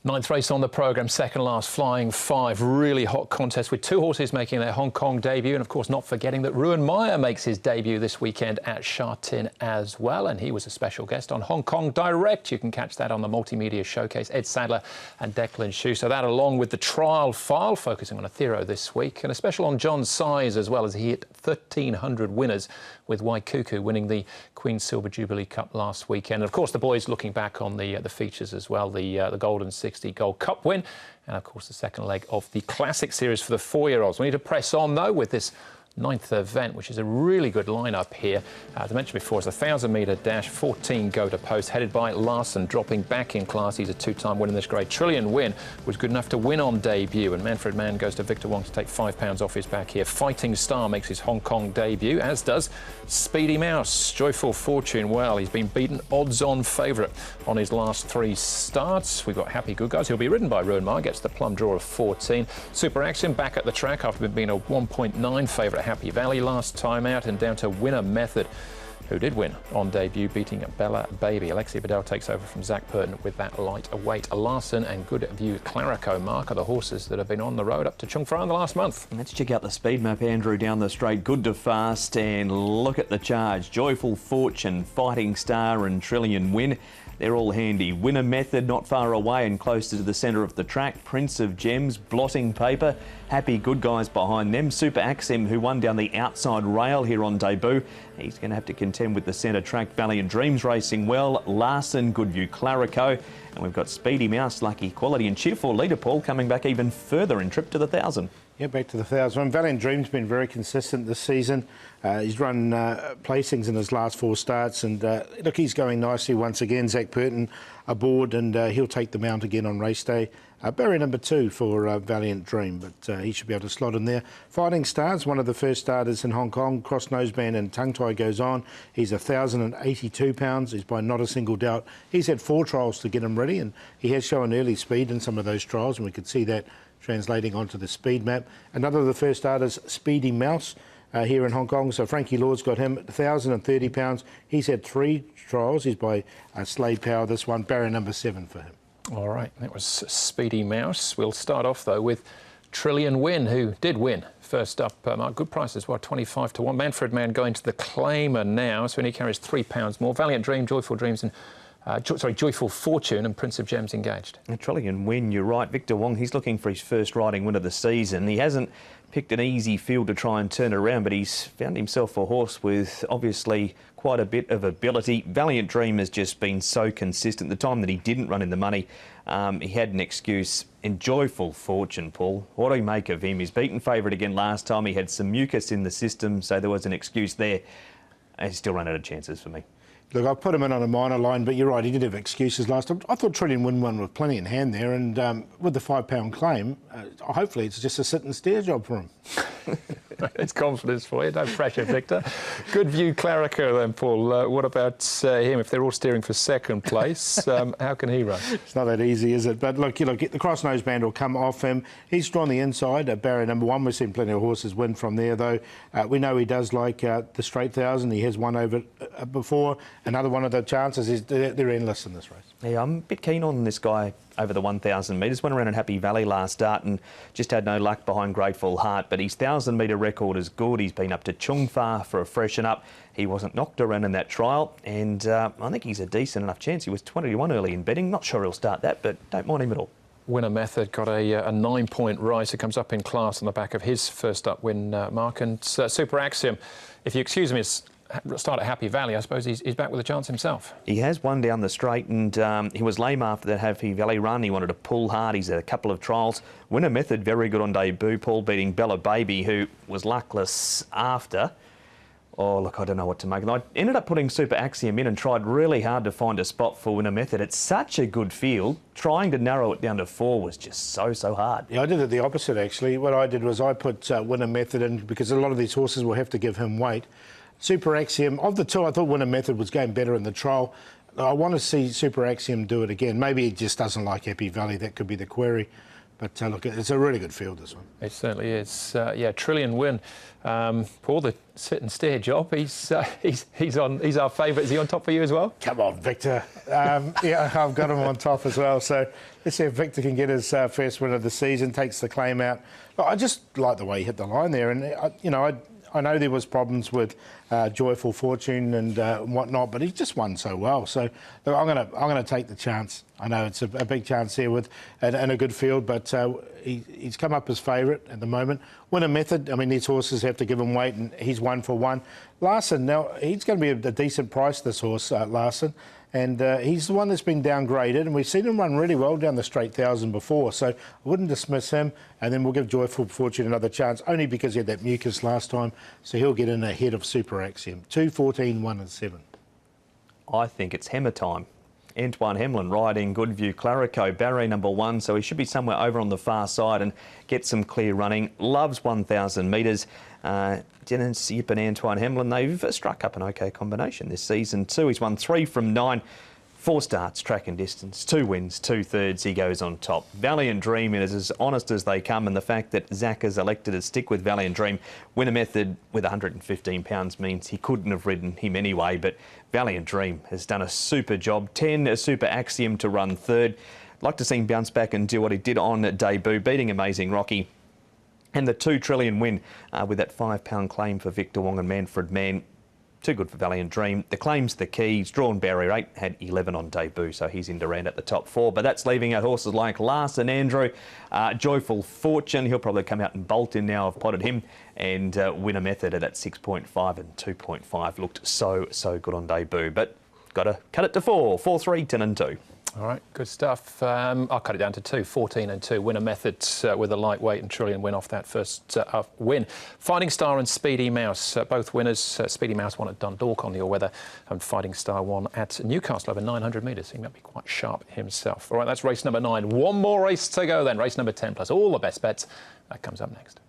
Ninth race on the programme, second last, Flying 5. Really hot contest with two horses making their Hong Kong debut. And of course, not forgetting that Ruan Meyer makes his debut this weekend at Sha Tin as well. And he was a special guest on Hong Kong Direct. You can catch that on the multimedia showcase. Ed Sadler and Declan Shu. So that along with the trial file, focusing on a Thero this week. And a special on John Size as well, as he hit 1,300 winners with Waikuku winning the Queen's Silver Jubilee Cup last weekend. And of course, the boys looking back on the features as well, the Golden 60 Gold Cup win, and of course the second leg of the Classic Series for the 4-year-olds. We need to press on though with this ninth event, which is a really good lineup here. As I mentioned before, it's a 1,000-metre dash, 14 go to post, headed by Larson, dropping back in class. He's a two-time winner in this grade. Trillion Win was good enough to win on debut, and Manfred Mann goes to Victor Wong to take £5 off his back here. Fighting Star makes his Hong Kong debut, as does Speedy Mouse. Joyful Fortune, well, he's been beaten odds-on favourite on his last 3 starts. We've got Happy Good Guys, who'll be ridden by Ruan Meyer, gets the plum draw of 14. Super Action back at the track after being a 1.9 favourite Happy Valley last time out, and down to Winner Method, who did win on debut, beating Bella Baby. Alexia Bedell takes over from Zach Purton with that light weight. Larson and Good View Clarico Mark are the horses that have been on the road up to Chung Fra in the last month. Let's check out the speed map, Andrew, down the straight. Good to Fast, and look at the charge. Joyful Fortune, Fighting Star and Trillion Win. They're all handy. Winner Method not far away and closer to the centre of the track. Prince of Gems, Blotting Paper, Happy Good Guys behind them. Super Axim, who won down the outside rail here on debut. He's going to have to contend with the centre track. Valiant Dreams racing well. Larson, Good View Clarico. And we've got Speedy Mouse, Lucky Quality, and Cheerful Leader Paul coming back even further in trip to the 1,000. Yeah, back to the 1,000. Valiant Dream's been very consistent this season. He's run placings in his last 4 starts, and look, he's going nicely once again. Zach Purton aboard, and he'll take the mount again on race day. Barrier number 2 for Valiant Dream, but he should be able to slot in there. Fighting Stars, one of the first starters in Hong Kong. Cross Noseband and Tongue Tie goes on. He's 1,082 pounds. He's by not a single doubt. He's had 4 trials to get him ready, and he has shown early speed in some of those trials, and we could see that translating onto the speed map. Another of the first starters, Speedy Mouse, here in Hong Kong. So Frankie Lord's got him, 1,030 pounds. He's had 3 trials. He's by Slade Power, this one. Barrier number 7 for him. All right, that was Speedy Mouse. We'll start off, though, with Trillion Win, who did win. First up, Mark, good prices, what, 25 to 1. Manfred Mann going to the claimer now, so he carries £3 more. Valiant Dream, Joyful Dreams, and Joyful Fortune and Prince of Gems engaged. Trillion Win, you're right. Victor Wong, he's looking for his first riding win of the season. He hasn't picked an easy field to try and turn around, but he's found himself a horse with obviously quite a bit of ability. Valiant Dream has just been so consistent. The time that he didn't run in the money, he had an excuse. And Joyful Fortune, Paul, what do you make of him? He's beaten favourite again last time. He had some mucus in the system, so there was an excuse there. He's still run out of chances for me. Look, I put him in on a minor line, but you're right, he did have excuses last time. I thought Trillion Win won with plenty in hand there, and with the £5 claim, hopefully it's just a sit and stare job for him. It's confidence for you, don't pressure Victor. Good View Clarico then, Paul. What about him? If they're all steering for second place, how can he run? It's not that easy, is it? But look, the cross nose band will come off him. He's drawn the inside at barrier number 1. We've seen plenty of horses win from there, though. We know he does like the straight 1,000. He has won over before. Another one of the chances is they're endless in this race. Yeah, I'm a bit keen on this guy over the 1,000 metres. Went around in Happy Valley last start and just had no luck behind Grateful Heart. But his 1,000-metre record is good. He's been up to Chung Fa for a freshen up. He wasn't knocked around in that trial, and I think he's a decent enough chance. He was 20 to 1 early in betting. Not sure he'll start that, but don't mind him at all. Winner Method got a 9-point rise. It comes up in class on the back of his first up win, Mark. And Super Axiom, if you excuse me, start at Happy Valley, I suppose he's back with a chance himself. He has won down the straight, and he was lame after that Happy Valley run. He wanted to pull hard. He's had a couple of trials. Winner Method, very good on debut. Paul beating Bella Baby, who was luckless after. Oh, look, I don't know what to make. I ended up putting Super Axiom in and tried really hard to find a spot for Winner Method. It's such a good field. Trying to narrow it down to 4 was just so hard. Yeah, I did it the opposite, actually. What I did was I put Winner Method in because a lot of these horses will have to give him weight. Super Axiom, of the 2, I thought Winner Method was going better in the trial. I want to see Super Axiom do it again. Maybe he just doesn't like Happy Valley. That could be the query. But look, it's a really good field, this one. It certainly is. Yeah, Trillion Win. Paul, the sit and stare job. He's our favourite. Is he on top for you as well? Come on, Victor. Yeah, I've got him on top as well. So let's see if Victor can get his first win of the season. Takes the claim out. But I just like the way he hit the line there, and I know there was problems with Joyful Fortune and whatnot, but he just won so well. So look, I'm gonna take the chance. I know it's a big chance here with and a good field, but he's come up as favourite at the moment. Winner Method. I mean, these horses have to give him weight, and he's 1 for 1. Larson, now he's going to be a decent price. This horse, Larson. And he's the one that's been downgraded, and we've seen him run really well down the straight 1,000 before, so I wouldn't dismiss him. And then we'll give Joyful Fortune another chance, only because he had that mucus last time, so he'll get in ahead of Super Axiom. 2, 14, 1 and 7. I think it's Hammer time. Antoine Hemlin riding Goodview Clarico, barrier number 1, so he should be somewhere over on the far side and get some clear running. Loves 1,000 metres. Dennis Yip and Antoine Hemlin, they've struck up an OK combination this season too. He's won 3 from 9, 4 starts, track and distance, 2 wins, 2 thirds. He goes on top. Valiant Dream is as honest as they come, and the fact that Zach has elected to stick with Valiant Dream, Winner Method with £115 means he couldn't have ridden him anyway, but Valiant Dream has done a super job. 10, a Super Axiom to run third. Like to see him bounce back and do what he did on debut, beating Amazing Rocky. And the 2 Trillion Win with that £5 claim for Victor Wong and Manfred Mann. Too good for Valiant Dream. The claim's the key. He's drawn barrier 8, had 11 on debut, so he's in Durand at the top 4. But that's leaving out horses like Larson Andrew, Joyful Fortune. He'll probably come out and bolt in now. I've potted him. And Winner Method at that 6.5 and 2.5 looked so good on debut. But got to cut it to 4, 4, 3, 10 and 2. All right, good stuff. I'll cut it down to 2, 14 and 2. Winner Method with a lightweight, and Trillion Win off that first win. Fighting Star and Speedy Mouse, both winners. Speedy Mouse won at Dundalk on the all-weather, and Fighting Star won at Newcastle over 900 metres. He might be quite sharp himself. All right, that's race number 9. One more race to go then. Race number 10 plus all the best bets. That comes up next.